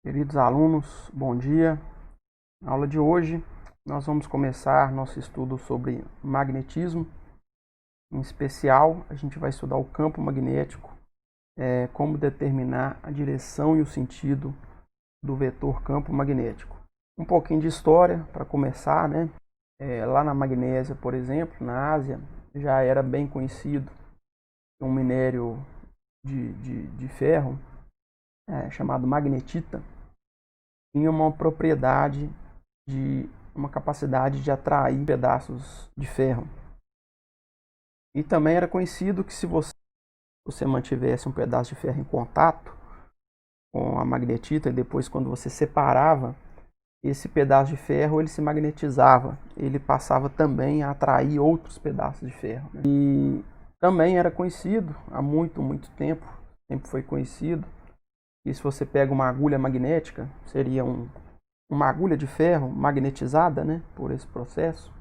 Queridos alunos, bom dia. Na aula de hoje, nós vamos começar nosso estudo sobre magnetismo. Em especial, a gente vai estudar o campo magnético, como determinar a direção e o sentido do vetor campo magnético. Um pouquinho de história para começar, né? Lá na Magnésia, por exemplo, na Ásia, já era bem conhecido um minério de ferro chamado magnetita. Tinha uma propriedade uma capacidade de atrair pedaços de ferro. E também era conhecido que se você mantivesse um pedaço de ferro em contato com a magnetita e depois quando você separava esse pedaço de ferro, ele se magnetizava, ele passava também a atrair outros pedaços de ferro, né? E também era conhecido há muito tempo, sempre foi conhecido, que se você pega uma agulha magnética, seria uma agulha de ferro magnetizada, né, por esse processo.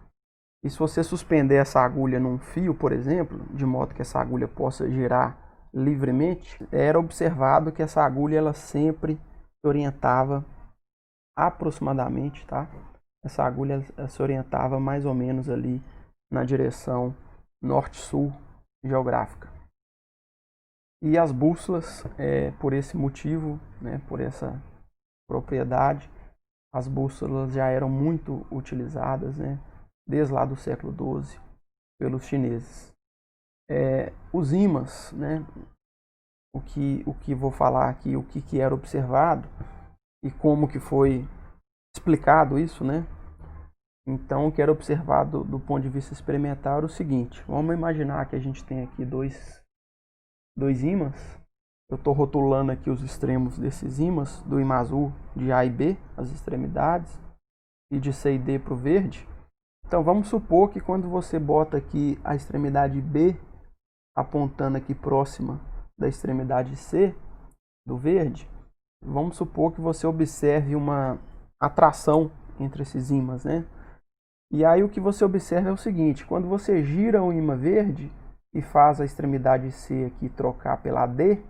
E se você suspender essa agulha num fio, por exemplo, de modo que essa agulha possa girar livremente, era observado que essa agulha ela sempre se orientava aproximadamente, tá? Essa agulha se orientava mais ou menos ali na direção norte-sul geográfica. E as bússolas, por esse motivo, né, por essa propriedade, as bússolas já eram muito utilizadas, né, desde lá do século XII pelos chineses. Os ímãs, né, o que vou falar aqui, o que era observado e como que foi explicado isso, né? Então, o que era observado do ponto de vista experimental era o seguinte: vamos imaginar que a gente tem aqui dois ímãs. Eu estou rotulando aqui os extremos desses ímãs, do ímã azul de A e B, as extremidades, e de C e D para o verde. Então vamos supor que quando você bota aqui a extremidade B apontando aqui próxima da extremidade C do verde, vamos supor que você observe uma atração entre esses ímãs, né? E aí o que você observa é o seguinte: quando você gira o ímã verde e faz a extremidade C aqui trocar pela D,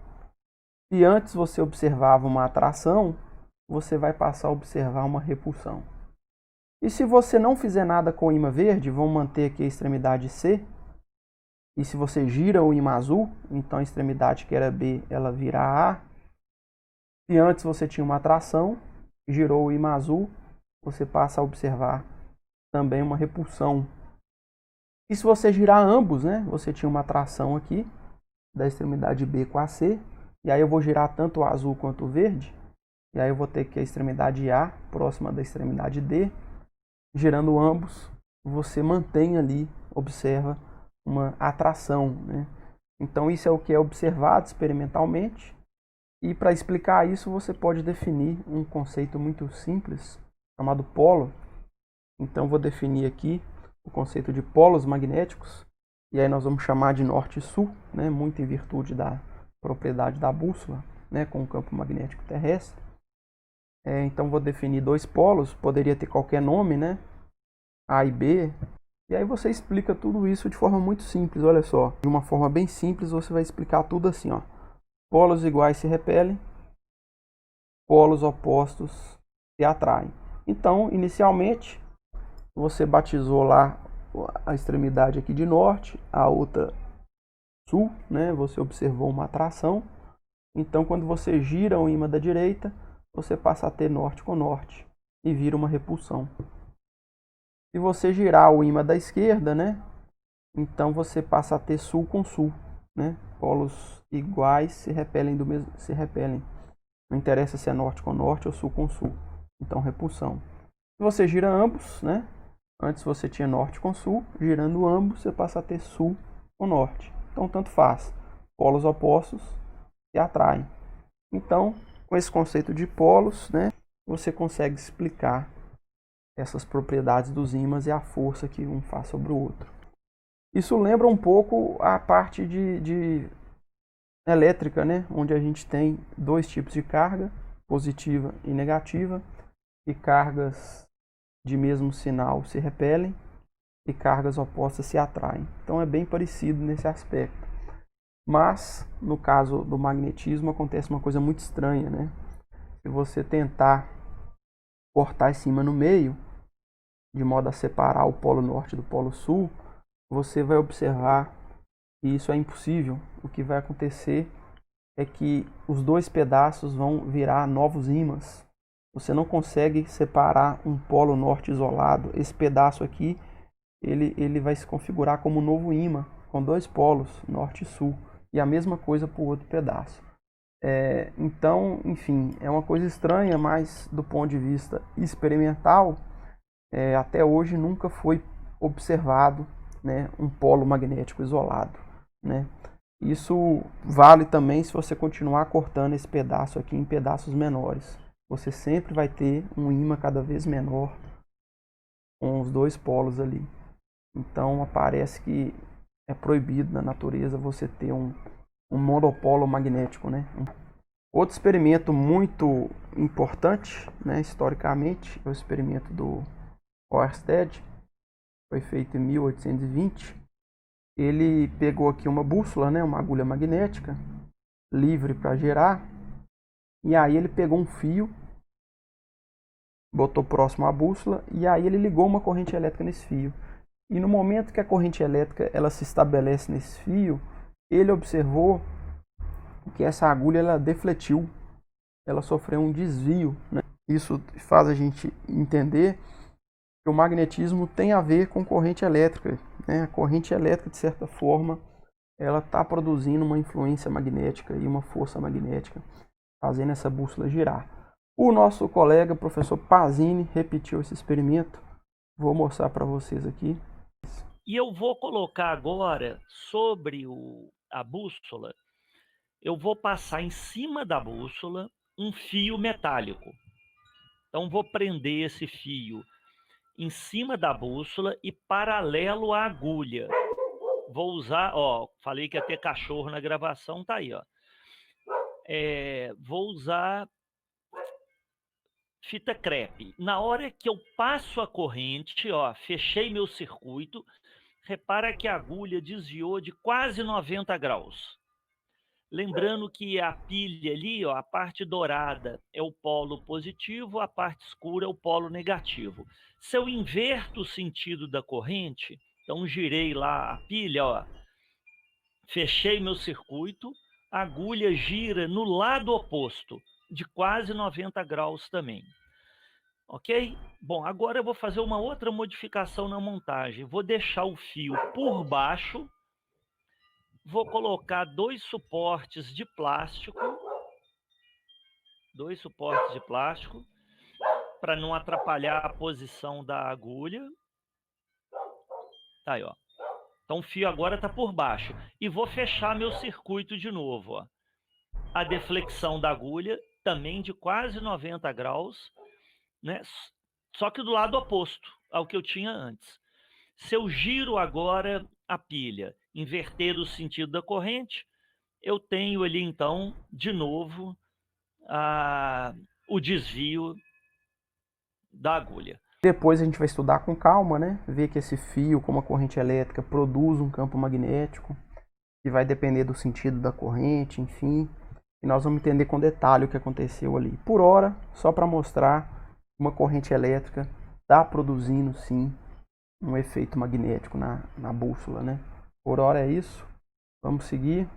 se antes você observava uma atração, você vai passar a observar uma repulsão. E se você não fizer nada com o ímã verde, vamos manter aqui a extremidade C. E se você gira o ímã azul, então a extremidade que era B, ela vira A. Se antes você tinha uma atração, girou o ímã azul, você passa a observar também uma repulsão. E se você girar ambos, né, você tinha uma atração aqui da extremidade B com a C, e aí eu vou girar tanto o azul quanto o verde, e aí eu vou ter que a extremidade A próxima da extremidade D. Girando ambos, você mantém ali, observa uma atração, né? Então isso é o que é observado experimentalmente. E para explicar isso, você pode definir um conceito muito simples, chamado polo. Então vou definir aqui o conceito de polos magnéticos, e aí nós vamos chamar de norte e sul, né? Muito em virtude da propriedade da bússola, né? Com o campo magnético terrestre. Então vou definir dois polos, poderia ter qualquer nome, né? A e B. E aí você explica tudo isso de forma muito simples, olha só. De uma forma bem simples você vai explicar tudo assim, ó. Polos iguais se repelem, polos opostos se atraem. Então, inicialmente, você batizou lá a extremidade aqui de norte, a outra sul, né? Você observou uma atração. Então, quando você gira o ímã da direita, você passa a ter norte com norte e vira uma repulsão. Se você girar o ímã da esquerda, né, então você passa a ter sul com sul, né? Polos iguais se repelem se repelem. Não interessa se é norte com norte ou sul com sul. Então repulsão. Se você gira ambos, né? Antes você tinha norte com sul, girando ambos você passa a ter sul com norte. Então tanto faz. Polos opostos se atraem. Então, com esse conceito de polos, né, você consegue explicar essas propriedades dos ímãs e a força que um faz sobre o outro. Isso lembra um pouco a parte de elétrica, né, onde a gente tem dois tipos de carga, positiva e negativa, e cargas de mesmo sinal se repelem e cargas opostas se atraem. Então é bem parecido nesse aspecto. Mas, no caso do magnetismo, acontece uma coisa muito estranha, né? se você tentar cortar esse ímã no meio, de modo a separar o polo norte do polo sul, você vai observar que isso é impossível. O que vai acontecer é que os dois pedaços vão virar novos ímãs. Você não consegue separar um polo norte isolado. Esse pedaço aqui, ele vai se configurar como um novo ímã, com dois polos, norte e sul. E a mesma coisa para o outro pedaço. Então, enfim, é uma coisa estranha, mas do ponto de vista experimental, até hoje nunca foi observado, né, um polo magnético isolado, né? Isso vale também se você continuar cortando esse pedaço aqui em pedaços menores. Você sempre vai ter um ímã cada vez menor com os dois polos ali. Então parece que é proibido na natureza você ter um monopolo magnético, né? Outro experimento muito importante, né, historicamente, é o experimento do Oersted, foi feito em 1820. Ele pegou aqui uma bússola, né, uma agulha magnética, livre para girar, e aí ele pegou um fio, botou próximo à bússola, e aí ele ligou uma corrente elétrica nesse fio. E no momento que a corrente elétrica ela se estabelece nesse fio, ele observou que essa agulha ela defletiu, ela sofreu um desvio, né? Isso faz a gente entender que o magnetismo tem a ver com corrente elétrica, né? A corrente elétrica, de certa forma, ela está produzindo uma influência magnética e uma força magnética, fazendo essa bússola girar. O nosso colega, professor Pazini, repetiu esse experimento. Vou mostrar para vocês aqui. E eu vou colocar agora sobre a bússola, eu vou passar em cima da bússola um fio metálico. Então vou prender esse fio em cima da bússola e paralelo à agulha. Vou usar, ó, falei que ia ter cachorro na gravação, tá aí, ó. Vou usar fita crepe. Na hora que eu passo a corrente, ó, fechei meu circuito, repara que a agulha desviou de quase 90 graus. Lembrando que a pilha ali, ó, a parte dourada é o polo positivo, a parte escura é o polo negativo. Se eu inverto o sentido da corrente, então girei lá a pilha, ó, fechei meu circuito, a agulha gira no lado oposto, de quase 90 graus também. Ok? Bom, agora eu vou fazer uma outra modificação na montagem. Vou deixar o fio por baixo, vou colocar dois suportes de plástico, para não atrapalhar a posição da agulha. Tá aí, ó. Então o fio agora está por baixo. E vou fechar meu circuito de novo, ó. A deflexão da agulha também de quase 90 graus, né? Só que do lado oposto ao que eu tinha antes. Se eu giro agora a pilha, inverter o sentido da corrente, eu tenho ali então, de novo, o desvio da agulha. Depois a gente vai estudar com calma, né? Ver que esse fio, como a corrente elétrica, produz um campo magnético, que vai depender do sentido da corrente, enfim. E nós vamos entender com detalhe o que aconteceu ali. Por hora, só para mostrar uma corrente elétrica está produzindo, sim, um efeito magnético na bússola, né? Por hora é isso. Vamos seguir.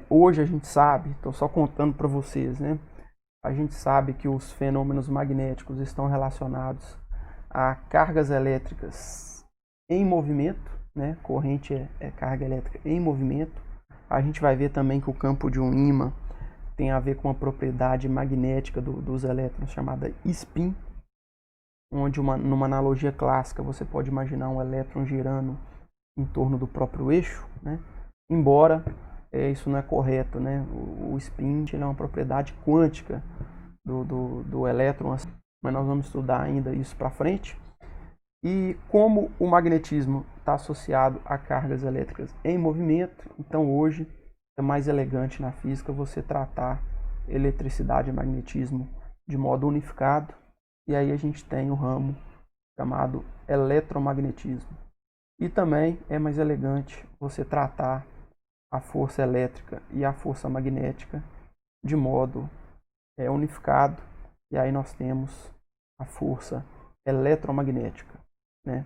Hoje a gente sabe, estou só contando para vocês, né? A gente sabe que os fenômenos magnéticos estão relacionados a cargas elétricas em movimento, né? Corrente é carga elétrica em movimento. A gente vai ver também que o campo de um ímã tem a ver com a propriedade magnética dos elétrons chamada spin, onde numa analogia clássica você pode imaginar um elétron girando em torno do próprio eixo, né? Embora isso não é correto, né? O spin é uma propriedade quântica do elétron, mas nós vamos estudar ainda isso para frente. E como o magnetismo está associado a cargas elétricas em movimento, então hoje é mais elegante na física você tratar eletricidade e magnetismo de modo unificado, e aí a gente tem o ramo chamado eletromagnetismo. E também é mais elegante você tratar a força elétrica e a força magnética de modo é unificado, e aí nós temos a força eletromagnética, né?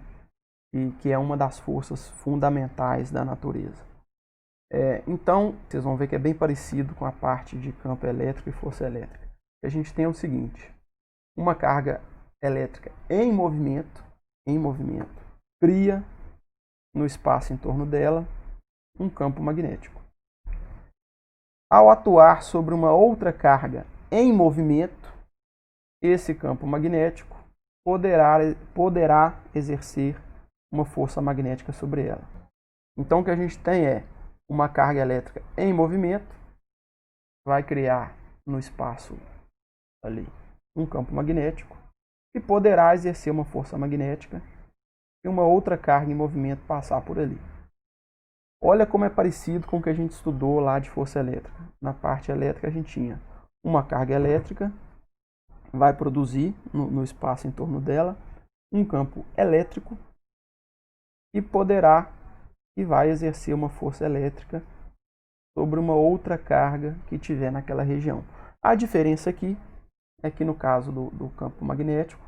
E que é uma das forças fundamentais da natureza. Então, vocês vão ver que é bem parecido com a parte de campo elétrico e força elétrica. A gente tem o seguinte: uma carga elétrica em movimento, cria no espaço em torno dela um campo magnético. Ao atuar sobre uma outra carga em movimento, esse campo magnético poderá exercer uma força magnética sobre ela. Então, o que a gente tem é uma carga elétrica em movimento, vai criar no espaço ali um campo magnético que poderá exercer uma força magnética e uma outra carga em movimento passar por ali. Olha como é parecido com o que a gente estudou lá de força elétrica. Na parte elétrica a gente tinha uma carga elétrica, vai produzir no espaço em torno dela um campo elétrico e poderá e vai exercer uma força elétrica sobre uma outra carga que tiver naquela região. A diferença aqui é que no caso do campo magnético,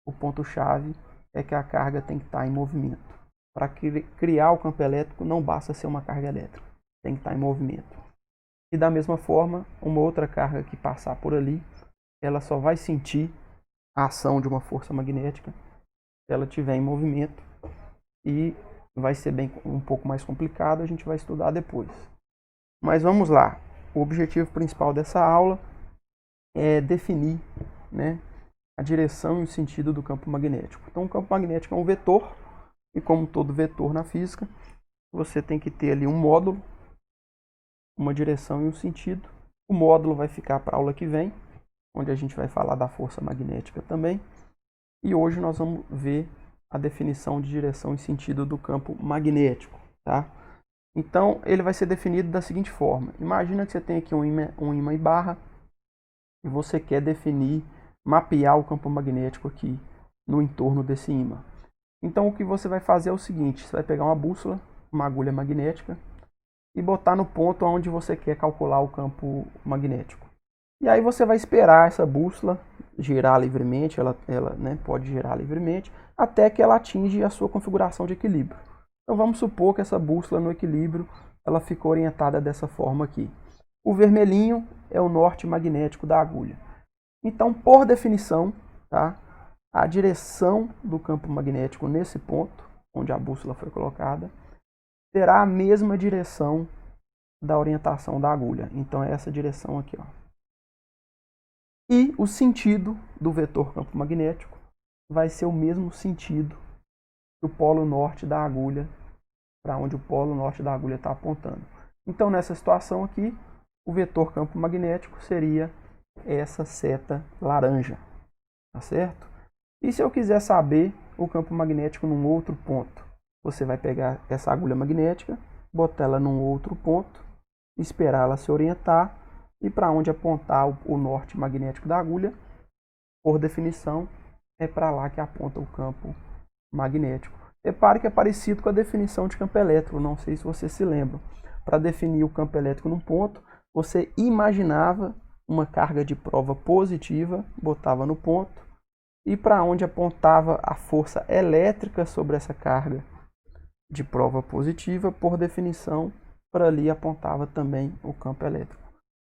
o ponto-chave é que a carga tem que estar em movimento. Para criar o campo elétrico não basta ser uma carga elétrica, tem que estar em movimento. E da mesma forma, uma outra carga que passar por ali, ela só vai sentir a ação de uma força magnética se ela estiver em movimento, e vai ser um pouco mais complicado, a gente vai estudar depois. Mas vamos lá. O objetivo principal dessa aula é definir, né, a direção e o sentido do campo magnético. Então, o campo magnético é um vetor, e como todo vetor na física, você tem que ter ali um módulo, uma direção e um sentido. O módulo vai ficar para a aula que vem, onde a gente vai falar da força magnética também. E hoje nós vamos ver a definição de direção e sentido do campo magnético, tá? Então, ele vai ser definido da seguinte forma. Imagina que você tem aqui um ímã e barra, e você quer definir, mapear o campo magnético aqui no entorno desse ímã. Então, o que você vai fazer é o seguinte: você vai pegar uma bússola, uma agulha magnética, e botar no ponto onde você quer calcular o campo magnético. E aí você vai esperar essa bússola girar livremente, ela né, pode girar livremente, até que ela atinge a sua configuração de equilíbrio. Então vamos supor que essa bússola no equilíbrio ela ficou orientada dessa forma aqui. O vermelhinho é o norte magnético da agulha. Então, por definição, tá, a direção do campo magnético nesse ponto, onde a bússola foi colocada, terá a mesma direção da orientação da agulha. Então é essa direção aqui, ó. E o sentido do vetor campo magnético vai ser o mesmo sentido que o polo norte da agulha, para onde o polo norte da agulha está apontando. Então, nessa situação aqui, o vetor campo magnético seria essa seta laranja, tá certo? E se eu quiser saber o campo magnético num outro ponto, você vai pegar essa agulha magnética, botar ela num outro ponto, esperar ela se orientar, e para onde apontar o norte magnético da agulha, por definição, é para lá que aponta o campo magnético. Repare que é parecido com a definição de campo elétrico, não sei se vocês se lembram. Para definir o campo elétrico num ponto, você imaginava uma carga de prova positiva, botava no ponto, e para onde apontava a força elétrica sobre essa carga de prova positiva, por definição, para ali apontava também o campo elétrico.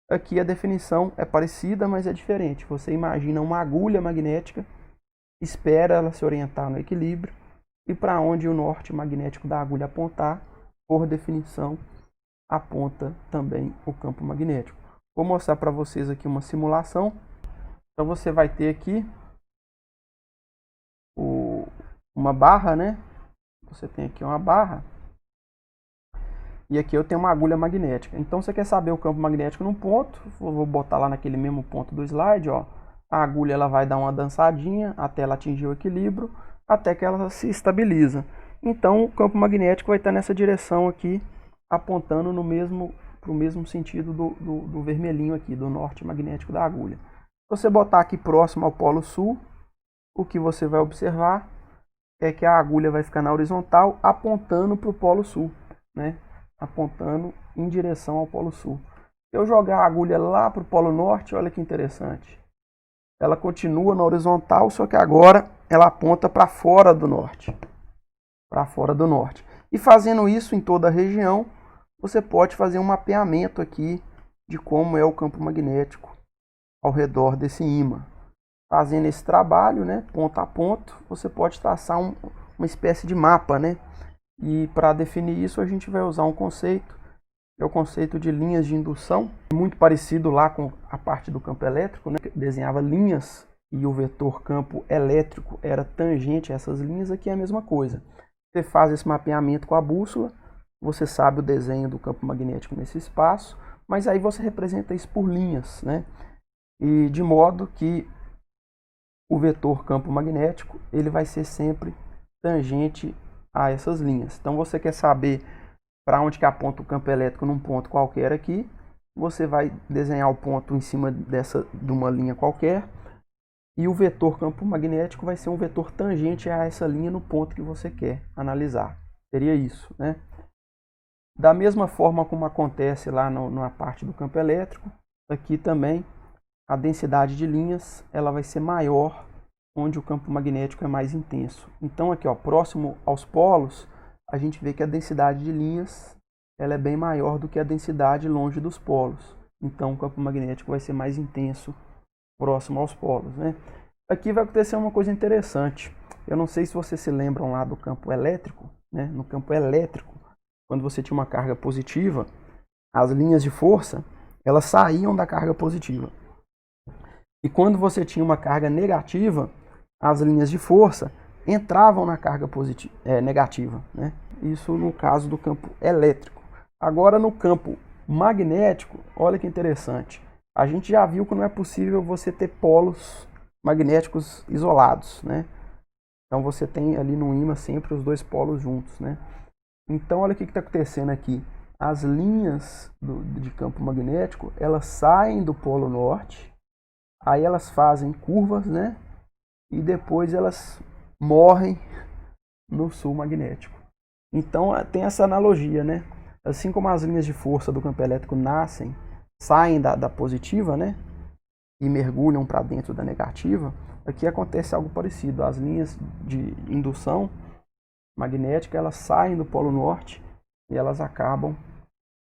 Aqui a definição é parecida, mas é diferente. Você imagina uma agulha magnética, espera ela se orientar no equilíbrio, e para onde o norte magnético da agulha apontar, por definição, aponta também o campo magnético. Vou mostrar para vocês aqui uma simulação. Então você vai ter aqui uma barra, né? Você tem aqui uma barra. E aqui eu tenho uma agulha magnética. Então você quer saber o campo magnético num ponto, vou botar lá naquele mesmo ponto do slide, ó. A agulha ela vai dar uma dançadinha até ela atingir o equilíbrio, até que ela se estabiliza. Então o campo magnético vai estar nessa direção aqui, apontando para o mesmo sentido do vermelhinho aqui, do norte magnético da agulha. Se você botar aqui próximo ao polo sul, o que você vai observar é que a agulha vai ficar na horizontal, apontando para o polo sul, né? Apontando em direção ao polo sul. Se eu jogar a agulha lá para o Polo Norte, olha que interessante. Ela continua na horizontal, só que agora ela aponta para fora do norte. Para fora do norte. E fazendo isso em toda a região, você pode fazer um mapeamento aqui de como é o campo magnético ao redor desse ímã. Fazendo esse trabalho, né, ponto a ponto, você pode traçar uma espécie de mapa, né? E para definir isso, a gente vai usar um conceito, que é o conceito de linhas de indução, muito parecido lá com a parte do campo elétrico, né? Desenhava linhas e o vetor campo elétrico era tangente a essas linhas. Aqui é a mesma coisa. Você faz esse mapeamento com a bússola, você sabe o desenho do campo magnético nesse espaço, mas aí você representa isso por linhas, né? E de modo que o vetor campo magnético ele vai ser sempre tangente a essas linhas. Então você quer saber para onde que aponta o campo elétrico num ponto qualquer aqui, você vai desenhar o ponto em cima de uma linha qualquer, e o vetor campo magnético vai ser um vetor tangente a essa linha no ponto que você quer analisar. Seria isso, né? Da mesma forma como acontece lá na parte do campo elétrico, aqui também a densidade de linhas ela vai ser maior onde o campo magnético é mais intenso. Então aqui, ó, próximo aos polos, a gente vê que a densidade de linhas ela é bem maior do que a densidade longe dos polos. Então o campo magnético vai ser mais intenso próximo aos polos, né? Aqui vai acontecer uma coisa interessante. Eu não sei se vocês se lembram lá do campo elétrico, né? No campo elétrico, quando você tinha uma carga positiva, as linhas de força elas saíam da carga positiva. E quando você tinha uma carga negativa, as linhas de força entravam na carga negativa, né? Isso no caso do campo elétrico. Agora no campo magnético, olha que interessante. A gente já viu que não é possível você ter polos magnéticos isolados, né? Então você tem ali no ímã sempre os dois polos juntos, né? Então olha o que está acontecendo aqui. As linhas de campo magnético, elas saem do polo norte, aí elas fazem curvas, né? E depois elas morrem no sul magnético. Então tem essa analogia, né? Assim como as linhas de força do campo elétrico saem da positiva, né? E mergulham para dentro da negativa, aqui acontece algo parecido. As linhas de indução magnética, elas saem do polo norte e elas acabam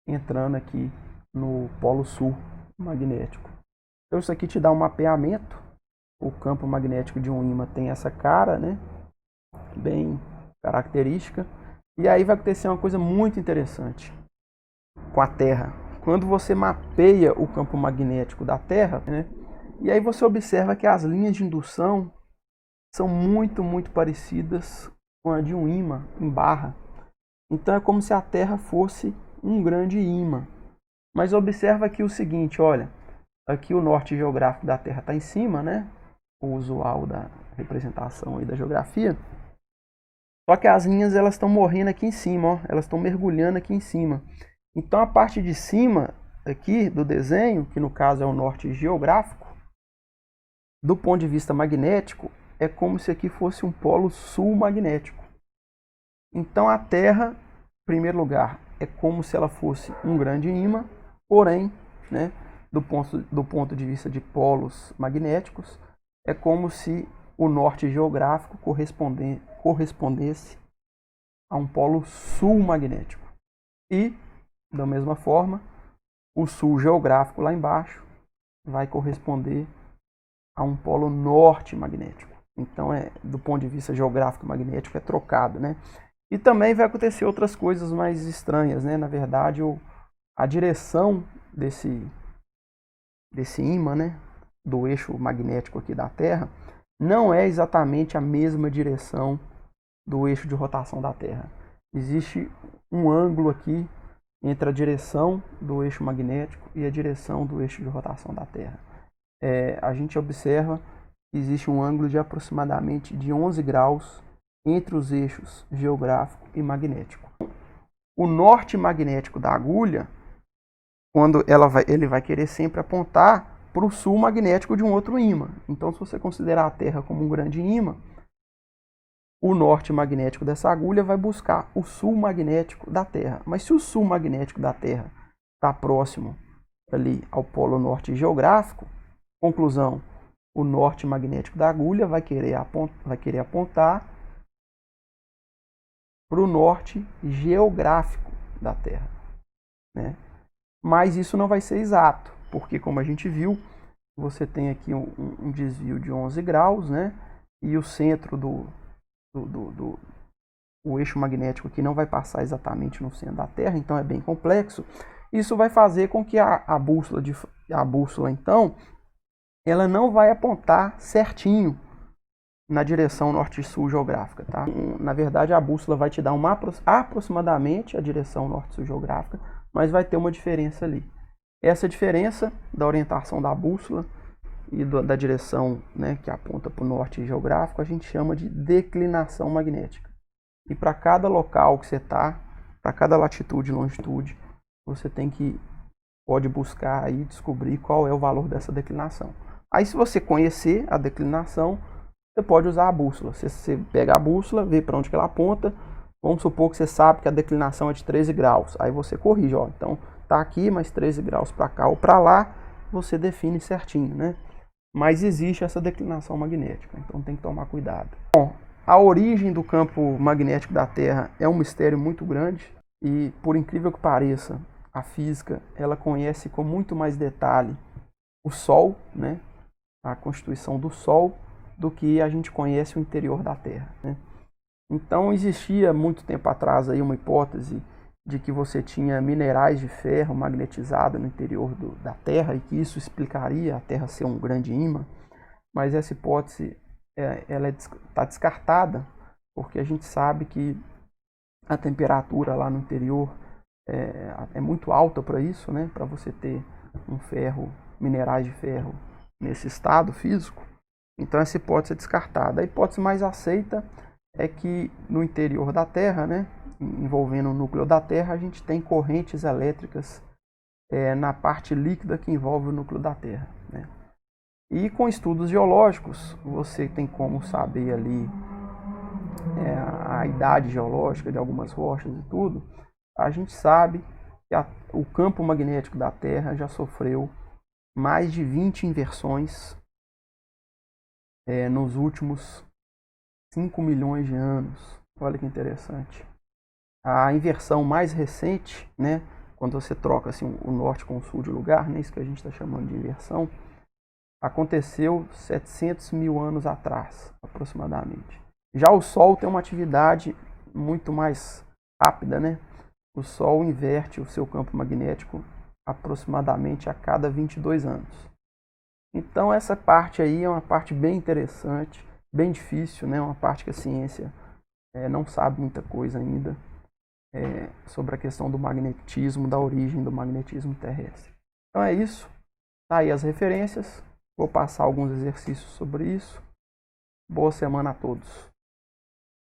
entrando aqui no polo sul magnético. Então isso aqui te dá um mapeamento. O campo magnético de um ímã tem essa cara, né? Bem característica. E aí vai acontecer uma coisa muito interessante com a Terra. Quando você mapeia o campo magnético da Terra, né? E aí você observa que as linhas de indução são muito, muito parecidas com a de um ímã em barra. Então é como se a Terra fosse um grande ímã. Mas observa aqui o seguinte, olha. Aqui o norte geográfico da Terra está em cima, né? O usual da representação aí da geografia. Só que as linhas elas estão morrendo aqui em cima, ó. Elas estão mergulhando aqui em cima. Então a parte de cima aqui do desenho, que no caso é o norte geográfico, do ponto de vista magnético, é como se aqui fosse um polo sul magnético. Então a Terra, em primeiro lugar, é como se ela fosse um grande ímã, porém, né, do ponto de vista de polos magnéticos, é como se o norte geográfico correspondesse a um polo sul magnético. E, da mesma forma, o sul geográfico lá embaixo vai corresponder a um polo norte magnético. Então, do ponto de vista geográfico magnético, é trocado, né? E também vai acontecer outras coisas mais estranhas, né? Na verdade, a direção desse ímã, né, do eixo magnético aqui da Terra, não é exatamente a mesma direção do eixo de rotação da Terra. Existe um ângulo aqui entre a direção do eixo magnético e a direção do eixo de rotação da Terra. A gente observa que existe um ângulo de aproximadamente de 11 graus entre os eixos geográfico e magnético. O norte magnético da agulha, quando ele vai querer sempre apontar para o sul magnético de um outro ímã. Então, se você considerar a Terra como um grande ímã, o norte magnético dessa agulha vai buscar o sul magnético da Terra. Mas se o sul magnético da Terra está próximo ali ao polo norte geográfico. Conclusão, o norte magnético da agulha vai querer apontar para o norte geográfico da Terra, né? Mas isso não vai ser exato, porque como a gente viu, você tem aqui um desvio de 11 graus, né? E o centro o eixo magnético aqui não vai passar exatamente no centro da Terra, então é bem complexo. Isso vai fazer com que a bússola então, ela não vai apontar certinho na direção norte-sul geográfica, tá? Na verdade, a bússola vai te dar aproximadamente a direção norte-sul geográfica, mas vai ter uma diferença ali. Essa diferença da orientação da bússola e da direção, né, que aponta para o norte geográfico, a gente chama de declinação magnética. E para cada local que você está, para cada latitude e longitude, você pode buscar aí descobrir qual é o valor dessa declinação. Aí, se você conhecer a declinação, você pode usar a bússola. Você pega a bússola, vê para onde que ela aponta. Vamos supor que você sabe que a declinação é de 13 graus. Aí você corrige, ó. Então, tá aqui, mais 13 graus para cá ou para lá, você define certinho, né? Mas existe essa declinação magnética, então tem que tomar cuidado. Bom, a origem do campo magnético da Terra é um mistério muito grande e, por incrível que pareça, a física ela conhece com muito mais detalhe o Sol, né? A constituição do Sol, do que a gente conhece o interior da Terra, né? Então existia muito tempo atrás aí uma hipótese de que você tinha minerais de ferro magnetizado no interior da Terra e que isso explicaria a Terra ser um grande ímã, mas essa hipótese ela está descartada, porque a gente sabe que a temperatura lá no interior é muito alta para isso, né? Para você ter minerais de ferro nesse estado físico. Então essa hipótese é descartada. A hipótese mais aceita é que no interior da Terra, né, envolvendo o núcleo da Terra, a gente tem correntes elétricas na parte líquida que envolve o núcleo da Terra, né? E com estudos geológicos, você tem como saber ali a idade geológica de algumas rochas e tudo. A gente sabe que o campo magnético da Terra já sofreu mais de 20 inversões nos últimos 5 milhões de anos. Olha que interessante. A inversão mais recente, né, quando você troca assim, o norte com o sul de lugar, né, isso que a gente está chamando de inversão, aconteceu 700 mil anos atrás, aproximadamente. Já o Sol tem uma atividade muito mais rápida, né? O Sol inverte o seu campo magnético aproximadamente a cada 22 anos. Então essa parte aí é uma parte bem interessante, bem difícil, né? Uma parte que a ciência não sabe muita coisa ainda sobre a questão do magnetismo, da origem do magnetismo terrestre. Então é isso. Tá aí as referências. Vou passar alguns exercícios sobre isso. Boa semana a todos.